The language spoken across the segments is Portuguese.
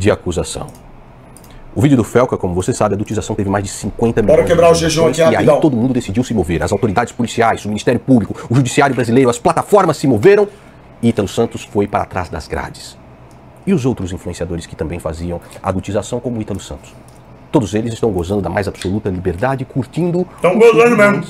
de acusação. O vídeo do Felca, como você sabe, a adultização teve mais de 50 milhões. Bora quebrar o jejum aqui rapidão. E aí todo mundo decidiu se mover. As autoridades policiais, o Ministério Público, o Judiciário Brasileiro, as plataformas se moveram e Ítalo Santos foi para trás das grades. E os outros influenciadores que também faziam adultização, como o Ítalo Santos? Todos eles estão gozando da mais absoluta liberdade, curtindo... Estão gozando mesmo.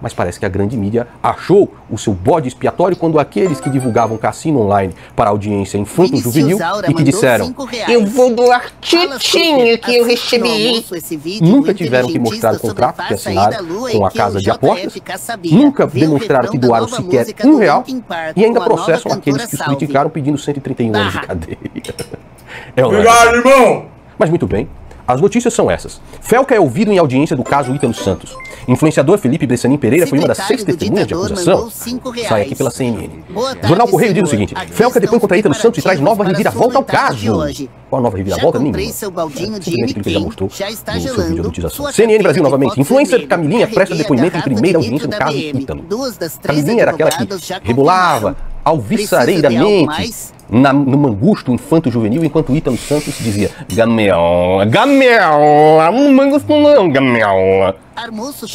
Mas parece que a grande mídia achou o seu bode expiatório quando aqueles que divulgavam cassino online para audiência infanto-juvenil e que disseram: eu vou doar titinho que eu recebi. Nunca tiveram que mostrar o contrato que assinaram com a casa de apostas, nunca demonstraram que doaram sequer R$1 e ainda processam aqueles que os criticaram pedindo 131 anos de cadeia. Obrigado, irmão! Mas muito bem. As notícias são essas. Felca é ouvido em audiência do caso Ítalo Santos. Influenciador Felipe Bressanini Pereira foi uma das 6 testemunhas de acusação. Sai aqui pela CNN. O Jornal Correio diz o seguinte: Felca depõe contra Ítalo Santos e traz nova reviravolta ao caso. Qual a nova reviravolta? Nenhuma. Simplesmente aquilo que ele já mostrou no seu vídeo de adultização. CNN Brasil novamente. Influencer Camilinha presta depoimento em primeira audiência do caso Ítalo. Camilinha era aquela que rebolava alvissareiramente no mangusto infanto-juvenil, enquanto Ítalo Santos dizia: gameola, gameola, não mangusto não, gameola.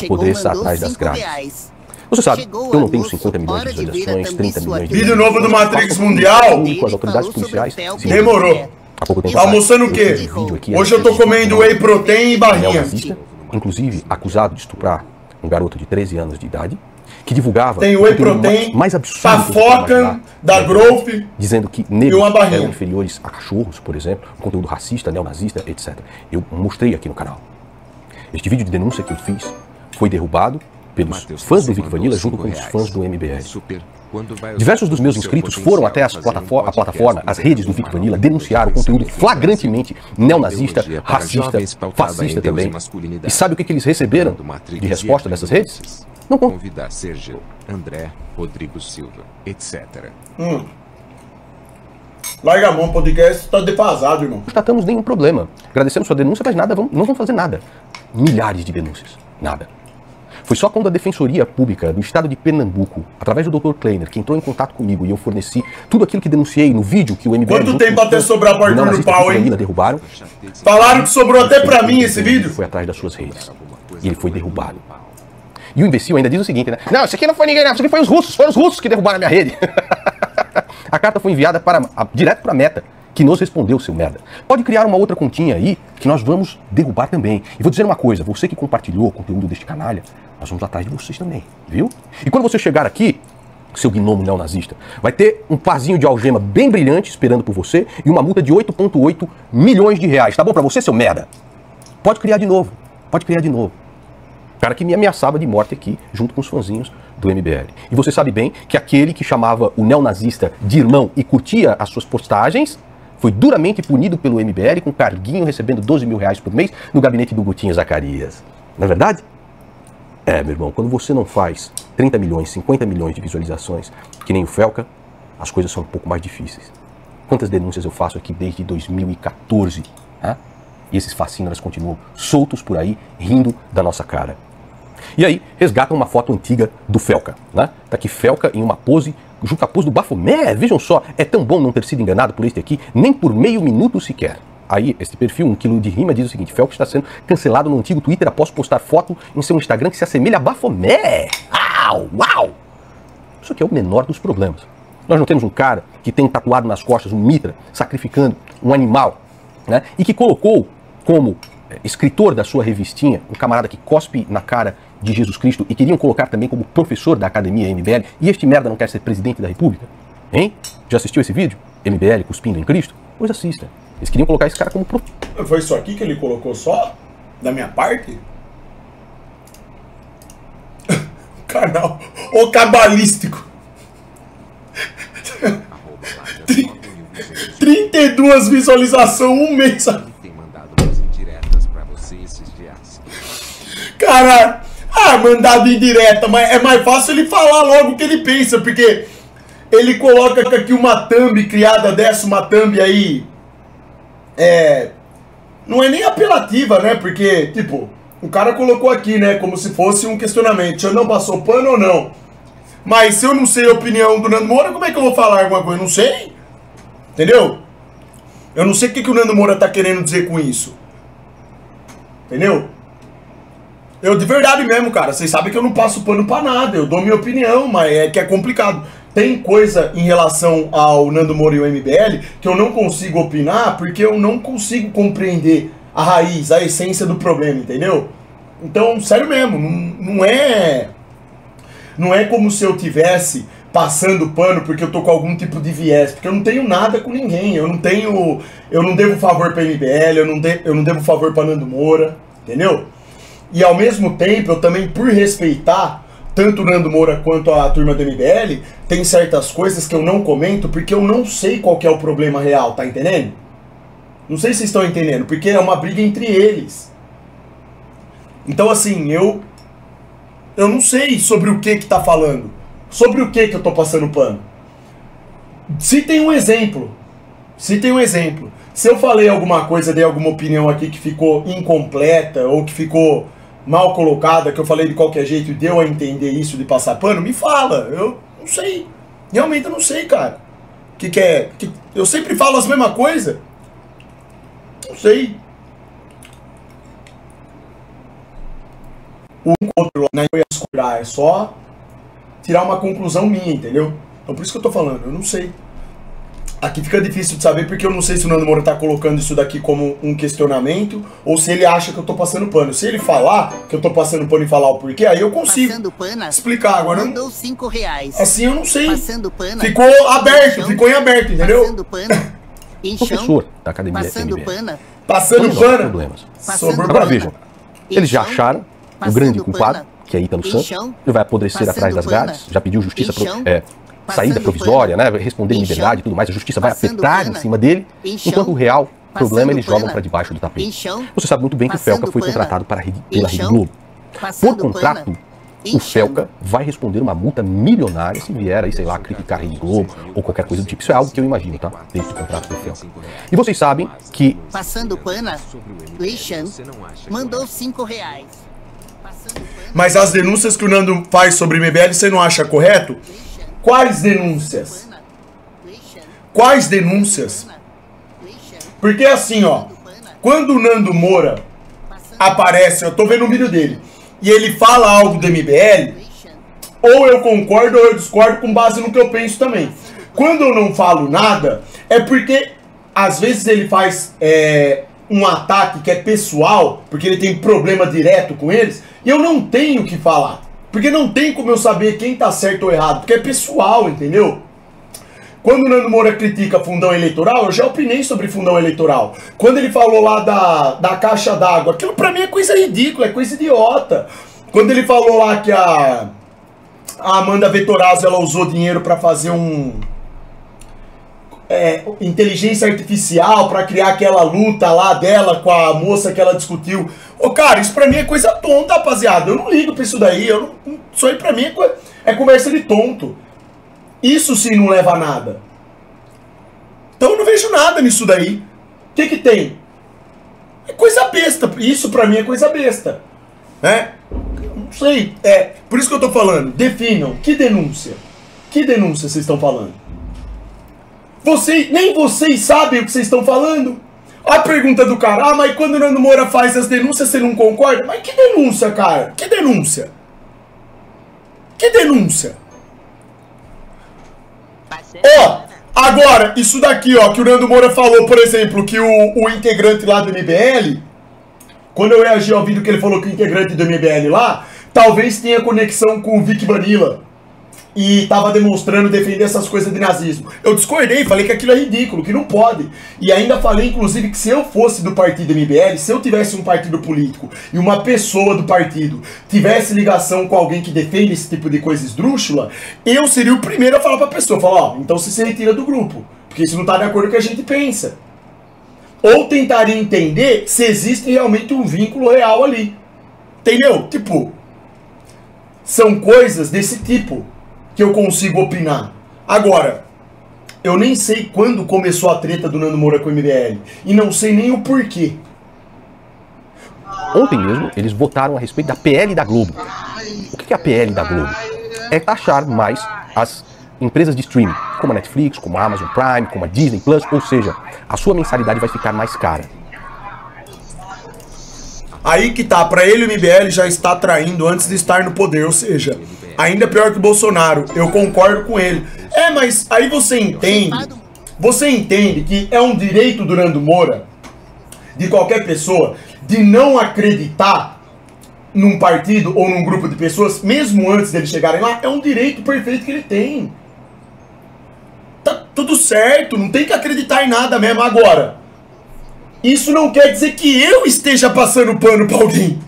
Poderia estar atrás das grades. Você sabe, eu não tenho 50 milhões de visualizações, 30 milhões de... Vídeo novo do Matrix Mundial? Com as autoridades policiais. Demorou. Há pouco tempo. Tá almoçando o quê? Hoje eu tô comendo whey protein e barrinha. Inclusive, acusado de estuprar um garoto de 13 anos de idade, que divulgava tem whey protein, mais absurdo, pafoca da Growth, dizendo que negros eram inferiores a cachorros, por exemplo, conteúdo racista, neonazista, etc. Eu mostrei aqui no canal. Este vídeo de denúncia que eu fiz foi derrubado pelos fãs do Vic Vanilla junto com os fãs do MBL. Diversos dos meus inscritos foram até a plataforma, as redes do Vic Vanilla, denunciaram conteúdo flagrantemente neonazista, racista, fascista também. E sabe o que eles receberam de resposta dessas redes? Não convidar Sergio, André, Rodrigo Silva, etc. Larga a mão, podcast tá defasado, irmão. Não tratamos nenhum problema. Agradecemos sua denúncia, mas nada, não vamos fazer nada. Milhares de denúncias. Nada. Foi só quando a Defensoria Pública do Estado de Pernambuco, através do Dr. Kleiner, que entrou em contato comigo e eu forneci tudo aquilo que denunciei no vídeo que o MBL... Quanto tempo até sobrar pra Arthur no pau, hein? Derrubaram. Falaram que sobrou até pra mim esse vídeo. Foi atrás das suas redes. E ele foi derrubado. E o imbecil ainda diz o seguinte, né? Não, isso aqui não foi ninguém, não. Isso aqui foi os russos. Foram os russos que derrubaram a minha rede. A carta foi enviada direto para a Meta, que nos respondeu, seu merda. Pode criar uma outra continha aí, que nós vamos derrubar também. E vou dizer uma coisa, você que compartilhou o conteúdo deste canalha, nós vamos atrás de vocês também, viu? E quando você chegar aqui, seu gnomo neonazista, vai ter um parzinho de algema bem brilhante esperando por você e uma multa de 8,8 milhões de reais. Tá bom pra você, seu merda? Pode criar de novo. Pode criar de novo. O cara que me ameaçava de morte aqui, junto com os fãzinhos do MBL. E você sabe bem que aquele que chamava o neonazista de irmão e curtia as suas postagens foi duramente punido pelo MBL com carguinho, recebendo 12 mil reais por mês no gabinete do Gutinho Zacarias. Não é verdade? É, meu irmão, quando você não faz 30 milhões, 50 milhões de visualizações, que nem o Felca, as coisas são um pouco mais difíceis. Quantas denúncias eu faço aqui desde 2014, né? E esses fascínoras continuam soltos por aí, rindo da nossa cara. E aí, resgatam uma foto antiga do Felca, né? Tá aqui Felca em uma pose, junto à pose do Bafomé. Vejam só, é tão bom não ter sido enganado por este aqui, nem por meio minuto sequer. Aí, esse perfil, 1 quilo de rima, diz o seguinte: Felca está sendo cancelado no antigo Twitter após postar foto em seu Instagram que se assemelha a Bafomé. Uau, uau! Isso aqui é o menor dos problemas. Nós não temos um cara que tem tatuado nas costas um mitra, sacrificando um animal, né? E que colocou como escritor da sua revistinha um camarada que cospe na cara de Jesus Cristo e queriam colocar também como professor da academia MBL, e este merda não quer ser presidente da República? Hein? Já assistiu esse vídeo? MBL cuspindo em Cristo? Pois assista. Eles queriam colocar esse cara como professor. Foi isso aqui que ele colocou só? Da minha parte? Canal o cabalístico. 32 visualizações, um mês. Cara, mandado indireta, mas é mais fácil ele falar logo o que ele pensa, porque ele coloca aqui uma thumb criada dessa, uma thumb aí, não é nem apelativa, né, porque, tipo, o cara colocou aqui, né, como se fosse um questionamento, se eu não passou pano ou não, mas se eu não sei a opinião do Nando Moura, como é que eu vou falar alguma coisa? Não sei, entendeu? Eu não sei o que o Nando Moura tá querendo dizer com isso. Entendeu? Eu de verdade mesmo, cara, vocês sabem que eu não passo pano pra nada, eu dou minha opinião, mas é que é complicado. Tem coisa em relação ao Nando Moura e o MBL que eu não consigo opinar porque eu não consigo compreender a raiz, a essência do problema, entendeu? Então, sério mesmo, não é como se eu tivesse passando pano porque eu tô com algum tipo de viés, porque eu não tenho nada com ninguém, eu não devo favor pra MBL, eu não devo favor pra Nando Moura, entendeu? E ao mesmo tempo, eu também, por respeitar tanto o Nando Moura quanto a turma do MBL, tem certas coisas que eu não comento porque eu não sei qual que é o problema real, tá entendendo? Não sei se vocês estão entendendo, porque é uma briga entre eles. Então assim, eu não sei sobre o que tá falando, sobre o que eu tô passando pano. Citem um exemplo, se eu falei alguma coisa, dei alguma opinião aqui que ficou incompleta ou que ficou mal colocada, que eu falei de qualquer jeito e deu a entender isso de passar pano, me fala. Eu não sei. Realmente eu não sei, cara. Eu sempre falo as mesmas coisas. Não sei. O outro não ia discordar, é só tirar uma conclusão minha, entendeu? Então por isso que eu tô falando, eu não sei. Aqui fica difícil de saber porque eu não sei se o Nando Moura tá colocando isso daqui como um questionamento ou se ele acha que eu tô passando pano. Se ele falar que eu tô passando pano e falar o porquê, aí eu consigo explicar. Agora mandou R$5. Assim eu não sei. Passando pano. Ficou aberto, ficou em aberto, entendeu? Passando pano. Professor da academia Passando MBL. pano. Passando pano. Problemas. Passando Agora pano. vejam, eles já acharam o grande culpado, que é Ítalo Santos. Enchão. Ele vai apodrecer atrás das Passando grades, já pediu justiça Enchão. saída Passando provisória, né? Vai responder em Enchão. liberdade e tudo mais. A justiça vai Passando apertar em pano. cima dele, Enchão. enquanto o real problema eles pano. jogam para debaixo do tapete. Enchão. Você sabe muito bem que o Felca Passando foi pano. contratado pela Rede Enchão. Globo. Por Passando contrato, pano. o Enchão. Felca vai responder uma multa milionária se vier aí, sei lá, criticar a Rede Globo ou qualquer coisa do tipo. Isso é algo que eu imagino, tá? Dentro do contrato do Felca. E vocês sabem que Passando pano. Leixan mandou R$5. Passando pano. Mas as denúncias que o Nando faz sobre o MBL, você não acha correto? Quais denúncias? Quais denúncias? Porque assim, ó, quando o Nando Moura aparece, eu tô vendo um vídeo dele, e ele fala algo do MBL, ou eu concordo ou eu discordo com base no que eu penso também. Quando eu não falo nada, é porque às vezes ele faz um ataque que é pessoal, porque ele tem problema direto com eles, e eu não tenho o que falar. Porque não tem como eu saber quem tá certo ou errado, porque é pessoal, entendeu? Quando o Nando Moura critica fundão eleitoral, eu já opinei sobre fundão eleitoral. Quando ele falou lá da caixa d'água, aquilo pra mim é coisa ridícula, é coisa idiota. Quando ele falou lá que a Amanda Vettorazzo, ela usou dinheiro pra fazer inteligência artificial, pra criar aquela luta lá dela com a moça que ela discutiu. Ô, cara, isso pra mim é coisa tonta, rapaziada. Eu não ligo pra isso daí. Isso aí pra mim é conversa de tonto. Isso sim não leva a nada. Então eu não vejo nada nisso daí. O que tem? É coisa besta. Isso pra mim é coisa besta. Né? Não sei. Por isso que eu tô falando. Definam. Que denúncia? Que denúncia vocês estão falando? Nem vocês sabem o que vocês estão falando. A pergunta do cara, mas quando o Nando Moura faz as denúncias, você não concorda? Mas que denúncia, cara? Que denúncia? Que denúncia? Ó, agora, isso daqui, ó, que o Nando Moura falou, por exemplo, que o integrante lá do MBL, quando eu reagi ao vídeo que ele falou que o integrante do MBL lá, talvez tenha conexão com o Vic Vanilla. E tava demonstrando defender essas coisas de nazismo. Eu discordei, falei que aquilo é ridículo, que não pode. E ainda falei, inclusive, que se eu fosse do partido MBL, se eu tivesse um partido político e uma pessoa do partido tivesse ligação com alguém que defende esse tipo de coisa esdrúxula, eu seria o primeiro a falar pra pessoa, falar, ó, então você se retira do grupo, porque isso não tá de acordo com o que a gente pensa. Ou tentaria entender se existe realmente um vínculo real ali. Entendeu? Tipo, são coisas desse tipo que eu consigo opinar. Agora, eu nem sei quando começou a treta do Nando Moura com o MBL. E não sei nem o porquê. Ontem mesmo, eles votaram a respeito da PL da Globo. O que é a PL da Globo? É taxar mais as empresas de streaming, como a Netflix, como a Amazon Prime, como a Disney Plus, ou seja, a sua mensalidade vai ficar mais cara. Aí que tá, pra ele o MBL já está traindo antes de estar no poder, ou seja, ainda pior que o Bolsonaro, eu concordo com ele. Mas aí você entende que é um direito do Nando Moura, de qualquer pessoa, de não acreditar num partido ou num grupo de pessoas, mesmo antes deles chegarem lá, é um direito perfeito que ele tem. Tá tudo certo, não tem que acreditar em nada mesmo. Agora, isso não quer dizer que eu esteja passando pano pra alguém.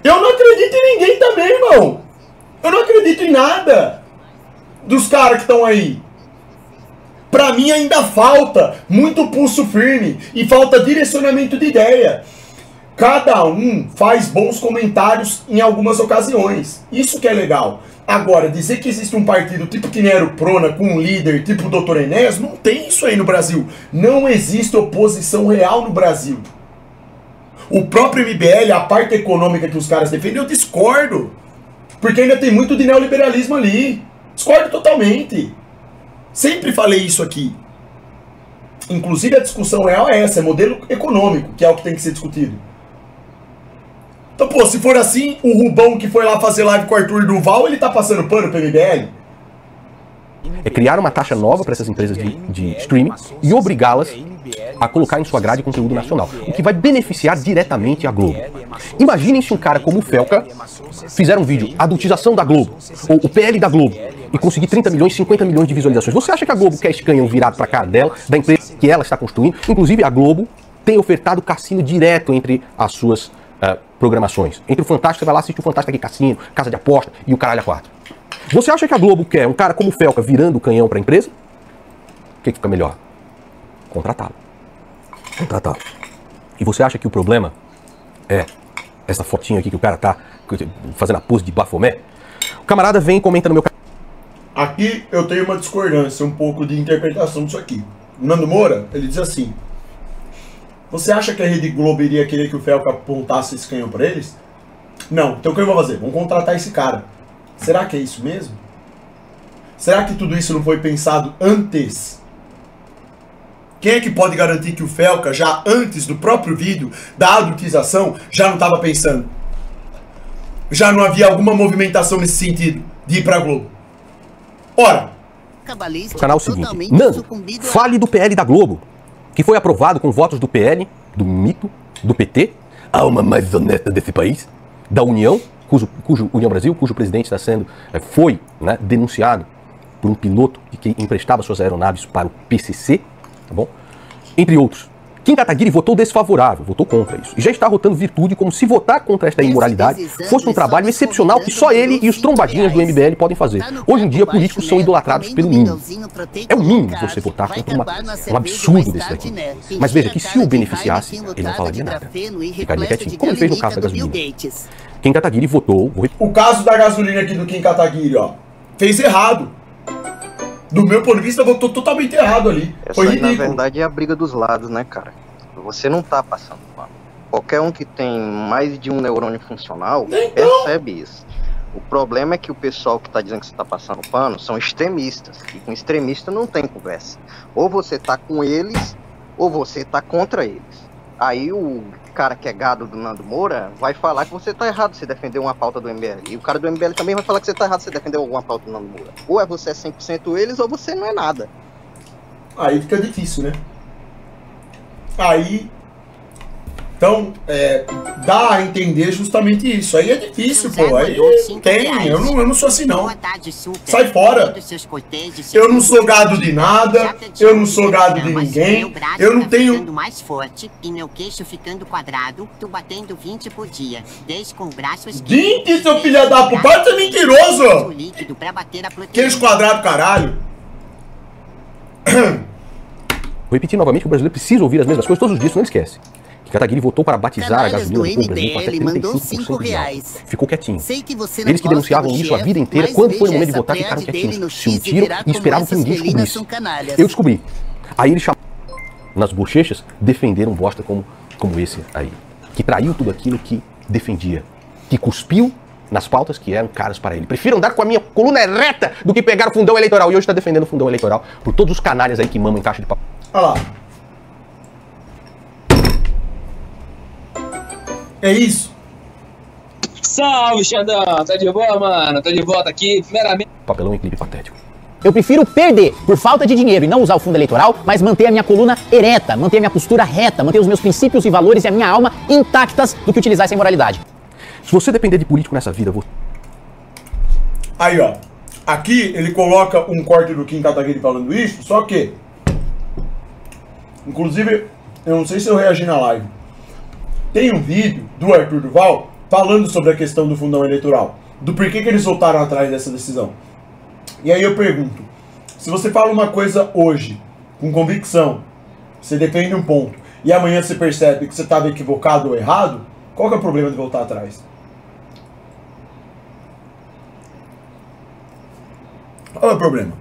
Eu não acredito em ninguém também, irmão. Eu não acredito em nada dos caras que estão aí. Pra mim ainda falta muito pulso firme e falta direcionamento de ideia. Cada um faz bons comentários em algumas ocasiões. Isso que é legal. Agora, dizer que existe um partido tipo que nem era o Prona, com um líder tipo o Dr. Enéas, não tem isso aí no Brasil. Não existe oposição real no Brasil. O próprio MBL, a parte econômica que os caras defendem, eu discordo. Porque ainda tem muito de neoliberalismo ali. Discordo totalmente. Sempre falei isso aqui. Inclusive a discussão real é essa, é modelo econômico, que é o que tem que ser discutido. Então, pô, se for assim, o Rubão que foi lá fazer live com o Arthur Duval, ele tá passando pano pro MBL? É criar uma taxa nova para essas empresas de streaming e obrigá-las a colocar em sua grade conteúdo nacional, o que vai beneficiar diretamente a Globo. Imaginem se um cara como o Felca fizer um vídeo, adultização da Globo, ou o PL da Globo, e conseguir 30 milhões, 50 milhões de visualizações. Você acha que a Globo quer esse canhão virado para cara dela, da empresa que ela está construindo? Inclusive a Globo tem ofertado cassino direto entre as suas programações. Entre o Fantástico, você vai lá assistir o Fantástico aqui, cassino, casa de aposta e o caralho a quatro. Você acha que a Globo quer um cara como o Felca virando o canhão para a empresa? O que fica melhor? Contratá-lo. Contratá-lo. E você acha que o problema é essa fotinha aqui que o cara tá fazendo a pose de Bafomé? O camarada vem e comenta no meu canal. Aqui eu tenho uma discordância, um pouco de interpretação disso aqui. O Nando Moura, ele diz assim: você acha que a Rede Globo iria querer que o Felca apontasse esse canhão para eles? Não. Então o que eu vou fazer? Vamos contratar esse cara. Será que é isso mesmo? Será que tudo isso não foi pensado antes? Quem é que pode garantir que o Felca, já antes do próprio vídeo, da adultização, já não estava pensando? Já não havia alguma movimentação nesse sentido de ir pra Globo? Ora, o canal é o seguinte: Nando, fale do PL da Globo, que foi aprovado com votos do PL, do mito, do PT, a alma mais honesta desse país, da União, cujo União Brasil, cujo presidente está sendo, foi denunciado por um piloto que emprestava suas aeronaves para o PCC, tá bom? Entre outros. Kim Kataguiri votou desfavorável, votou contra isso. E já está rotando virtude como se votar contra esta imoralidade fosse um trabalho excepcional que só ele e os trombadinhas do MBL podem fazer. Hoje em dia, políticos são idolatrados pelo mínimo. É o mínimo você votar contra um absurdo desse daqui. Mas veja que se o beneficiasse, ele não falaria nada. Ficaria quietinho, como ele fez no caso da gasolina. Kim Kataguiri votou... O caso da gasolina aqui do Kim Kataguiri, ó, fez errado. Do meu ponto de vista, votou totalmente errado ali. Foi ridículo. Na verdade, é a briga dos lados, né, cara? Você não tá passando pano. Qualquer um que tem mais de um neurônio funcional percebe isso. O problema é que o pessoal que tá dizendo que você tá passando pano são extremistas. E com extremista não tem conversa. Ou você tá com eles, ou você tá contra eles. Aí o cara que é gado do Nando Moura vai falar que você tá errado se defender uma pauta do MBL. E o cara do MBL também vai falar que você tá errado se defender alguma pauta do Nando Moura. Ou é você 100% eles, ou você não é nada. Aí fica difícil, né? Aí... Então, dá a entender justamente isso. Aí é difícil, pô. Aí tem. Eu não sou assim, não. Sai fora. Eu não sou gado de nada. Eu não sou gado de ninguém. Eu não tenho... mais forte e meu queixo ficando quadrado, tu batendo 20 por dia. 10 com braços... 20, seu filho da puta! Para de ser mentiroso! Queixo quadrado, caralho. Vou repetir novamente que o brasileiro precisa ouvir as mesmas coisas todos os dias, não esquece. Kataguiri votou para batizar a gasolina do Brasil com até 35% de alta. Ficou quietinho. Eles que denunciavam isso a vida inteira, quando foi o momento de votar, ficaram quietinhos, se omitiram e esperavam que ninguém descobrisse. Eu descobri. Aí eles chamaram, nas bochechas, defenderam um bosta como esse aí. Que traiu tudo aquilo que defendia. Que cuspiu nas pautas que eram caras para ele. Prefiro andar com a minha coluna ereta do que pegar o fundão eleitoral. E hoje está defendendo o fundão eleitoral por todos os canalhas aí que mamam em caixa de papel. Olha lá. É isso. Salve, Xandão! Tá de boa, mano? Tô de volta aqui. Primeiramente... Papelão em clipe patético. Eu prefiro perder por falta de dinheiro e não usar o fundo eleitoral, mas manter a minha coluna ereta, manter a minha postura reta, manter os meus princípios e valores e a minha alma intactas do que utilizar essa imoralidade. Se você depender de político nessa vida, vou... Aí, ó. Aqui ele coloca um corte do Kim Kataguiri falando isso, só que... Inclusive, eu não sei se eu reagi na live. Tem um vídeo do Arthur Duval falando sobre a questão do fundão eleitoral. Do porquê que eles voltaram atrás dessa decisão. E aí eu pergunto, se você fala uma coisa hoje, com convicção, você defende um ponto, e amanhã você percebe que você estava equivocado ou errado, qual que é o problema de voltar atrás? Qual é o problema?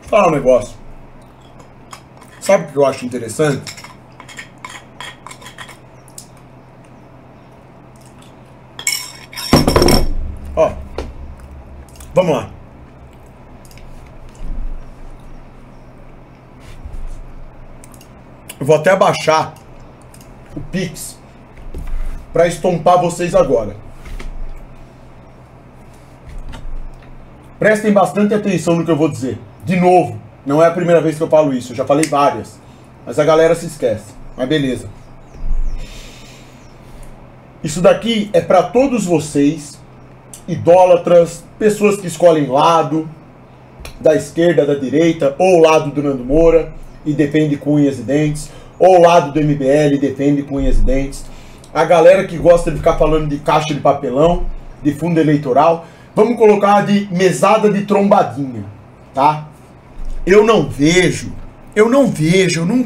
Vou falar um negócio. Sabe o que eu acho interessante? Ó, vamos lá. Eu vou até abaixar o Pix para estompar vocês agora. Prestem bastante atenção no que eu vou dizer. De novo, não é a primeira vez que eu falo isso, eu já falei várias. Mas a galera se esquece. Mas beleza. Isso daqui é para todos vocês, idólatras, pessoas que escolhem lado, da esquerda, da direita, ou lado do Nando Moura e defende com unhas e dentes, ou lado do MBL e defende com unhas e dentes. A galera que gosta de ficar falando de caixa de papelão, de fundo eleitoral, vamos colocar de mesada de trombadinha, tá? Eu nunca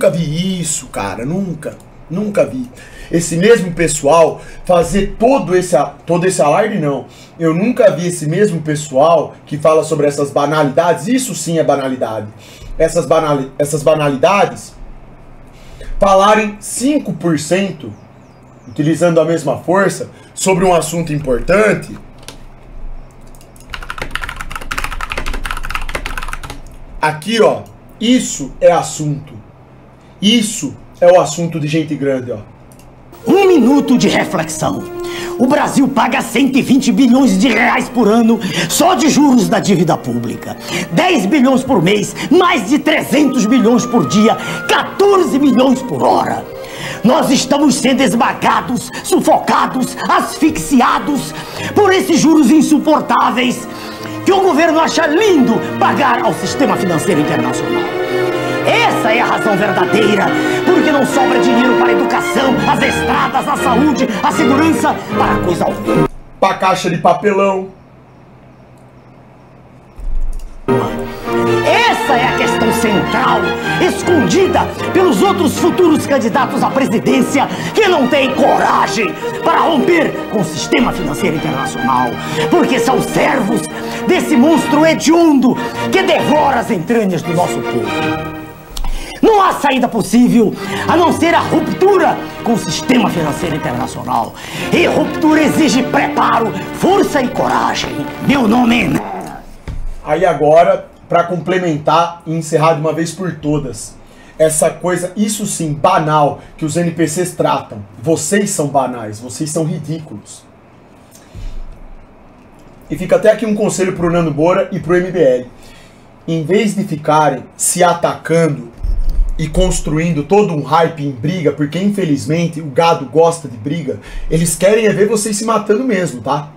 vi isso, cara, nunca vi. Esse mesmo pessoal fazer todo esse alarde, não. Eu nunca vi esse mesmo pessoal que fala sobre essas banalidades, isso sim é banalidade. Essas banalidades falarem 5%, utilizando a mesma força, sobre um assunto importante. Aqui, ó, isso é assunto. Isso é o assunto de gente grande, ó. Um minuto de reflexão. O Brasil paga 120 bilhões de reais por ano só de juros da dívida pública. 10 bilhões por mês, mais de 300 bilhões por dia, 14 milhões por hora. Nós estamos sendo esmagados, sufocados, asfixiados por esses juros insuportáveis que o governo acha lindo pagar ao sistema financeiro internacional. Essa é a razão verdadeira, porque não sobra dinheiro para a educação, as estradas, a saúde, a segurança, para coisa alguma. Para caixa de papelão. Essa é a questão central, escondida pelos outros futuros candidatos à presidência que não têm coragem para romper com o sistema financeiro internacional, porque são servos desse monstro hediondo que devora as entranhas do nosso povo. Não há saída possível a não ser a ruptura com o sistema financeiro internacional. E ruptura exige preparo, força e coragem. Meu nome é... Aí agora, para complementar e encerrar de uma vez por todas, essa coisa, isso sim, banal, que os NPCs tratam. Vocês são banais, vocês são ridículos. E fica até aqui um conselho pro Nando Moura e pro MBL. Em vez de ficarem se atacando e construindo todo um hype em briga, porque infelizmente o gado gosta de briga, eles querem é ver vocês se matando mesmo, tá?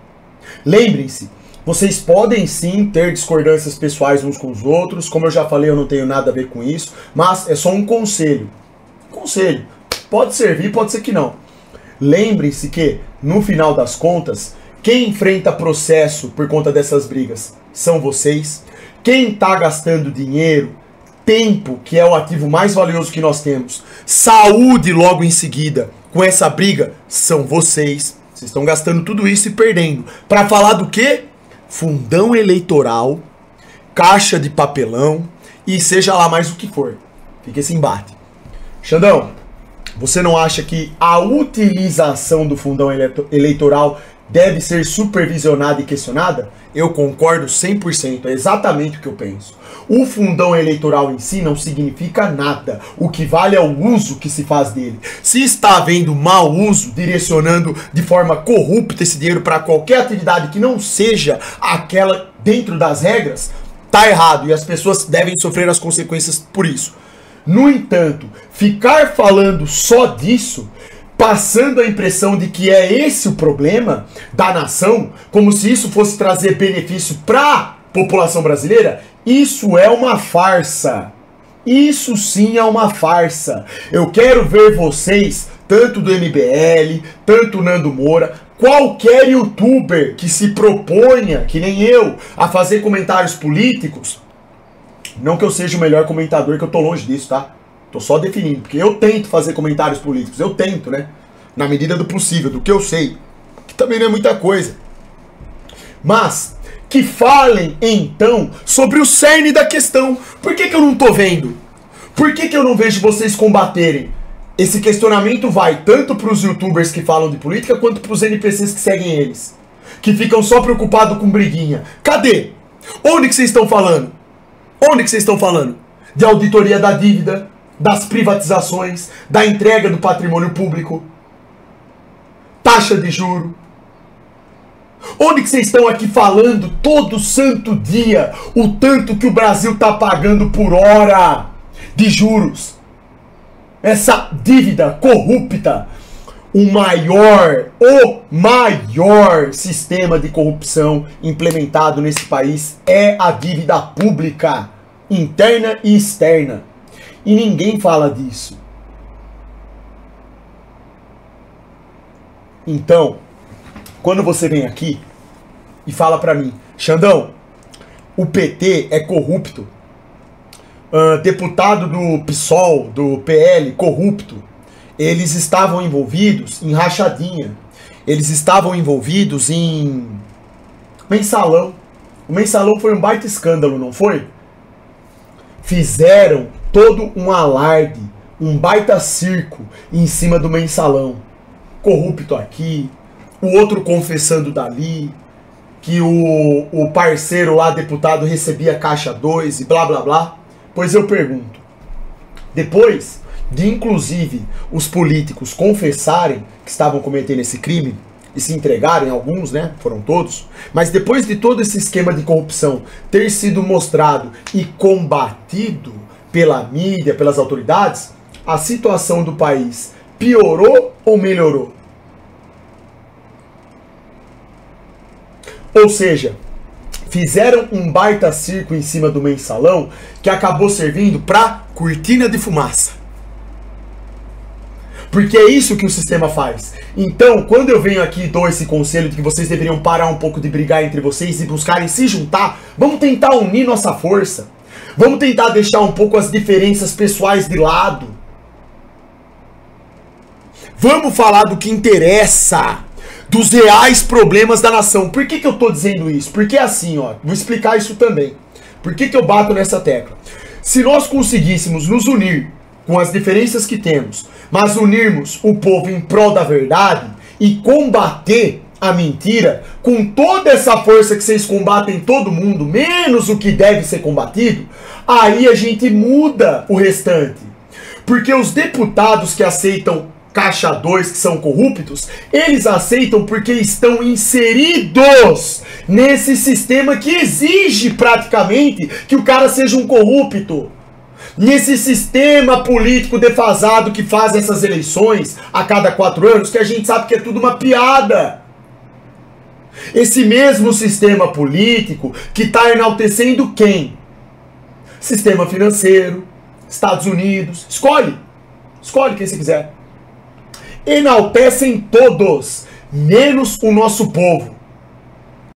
Lembrem-se, vocês podem sim ter discordâncias pessoais uns com os outros, como eu já falei, eu não tenho nada a ver com isso, mas é só um conselho. Conselho. Pode servir, pode ser que não. Lembrem-se que, no final das contas, quem enfrenta processo por conta dessas brigas são vocês. Quem tá gastando dinheiro, tempo, que é o ativo mais valioso que nós temos, saúde logo em seguida, com essa briga, são vocês. Vocês estão gastando tudo isso e perdendo. Para falar do quê? Fundão eleitoral, caixa de papelão e seja lá mais o que for. Fica esse embate. Xandão, Você não acha que a utilização do fundão eleitoral deve ser supervisionada e questionada? Eu concordo 100%, é exatamente o que eu penso. O fundão eleitoral em si não significa nada. O que vale é o uso que se faz dele. Se está havendo mau uso, direcionando de forma corrupta esse dinheiro para qualquer atividade que não seja aquela dentro das regras, tá errado e as pessoas devem sofrer as consequências por isso. No entanto, ficar falando só disso, passando a impressão de que é esse o problema da nação, como se isso fosse trazer benefício para a população brasileira, isso é uma farsa. Isso sim é uma farsa. Eu quero ver vocês, tanto do MBL, tanto o Nando Moura, qualquer youtuber que se proponha, que nem eu, a fazer comentários políticos. Não que eu seja o melhor comentador, que eu tô longe disso, tá? Tô só definindo, porque eu tento fazer comentários políticos, eu tento, né? Na medida do possível, do que eu sei, que também não é muita coisa. Mas que falem, então, sobre o cerne da questão. Por que eu não tô vendo? Por que eu não vejo vocês combaterem? Esse questionamento vai tanto pros youtubers que falam de política, quanto pros NPCs que seguem eles. Que ficam só preocupados com briguinha. Cadê? Onde que vocês estão falando? Onde que vocês estão falando? De auditoria da dívida, das privatizações, da entrega do patrimônio público, taxa de juro. Onde que vocês estão aqui falando todo santo dia o tanto que o Brasil está pagando por hora de juros? Essa dívida corrupta, o maior sistema de corrupção implementado nesse país é a dívida pública, interna e externa. E ninguém fala disso. Então, quando você vem aqui e fala pra mim, Xandão, o PT é corrupto, deputado do PSOL, do PL, corrupto, eles estavam envolvidos em rachadinha, eles estavam envolvidos em mensalão. O mensalão foi um baita escândalo, não foi? Fizeram todo um alarde, um baita circo em cima do mensalão. Corrupto aqui, o outro confessando dali, que o parceiro lá, deputado, recebia caixa 2 e blá blá blá. Pois eu pergunto, depois de inclusive os políticos confessarem que estavam cometendo esse crime e se entregarem, alguns, né, foram todos, mas depois de todo esse esquema de corrupção ter sido mostrado e combatido pela mídia, pelas autoridades, a situação do país piorou ou melhorou? Ou seja, fizeram um baita circo em cima do mensalão que acabou servindo para cortina de fumaça. Porque é isso que o sistema faz. Então, quando eu venho aqui e dou esse conselho de que vocês deveriam parar um pouco de brigar entre vocês e buscarem se juntar, vamos tentar unir nossa força. Vamos tentar deixar um pouco as diferenças pessoais de lado. Vamos falar do que interessa, dos reais problemas da nação. Por que eu tô dizendo isso? Porque assim, ó, vou explicar isso também. Por que eu bato nessa tecla? Se nós conseguíssemos nos unir com as diferenças que temos, mas unirmos o povo em prol da verdade e combater a mentira com toda essa força que vocês combatem todo mundo, menos o que deve ser combatido, aí a gente muda o restante. Porque os deputados que aceitam caixa 2, que são corruptos, eles aceitam porque estão inseridos nesse sistema que exige praticamente que o cara seja um corrupto. Nesse sistema político defasado que faz essas eleições a cada 4 anos, que a gente sabe que é tudo uma piada. Esse mesmo sistema político que está enaltecendo quem? Sistema financeiro, Estados Unidos, escolhe quem você quiser. Enaltecem todos, menos o nosso povo.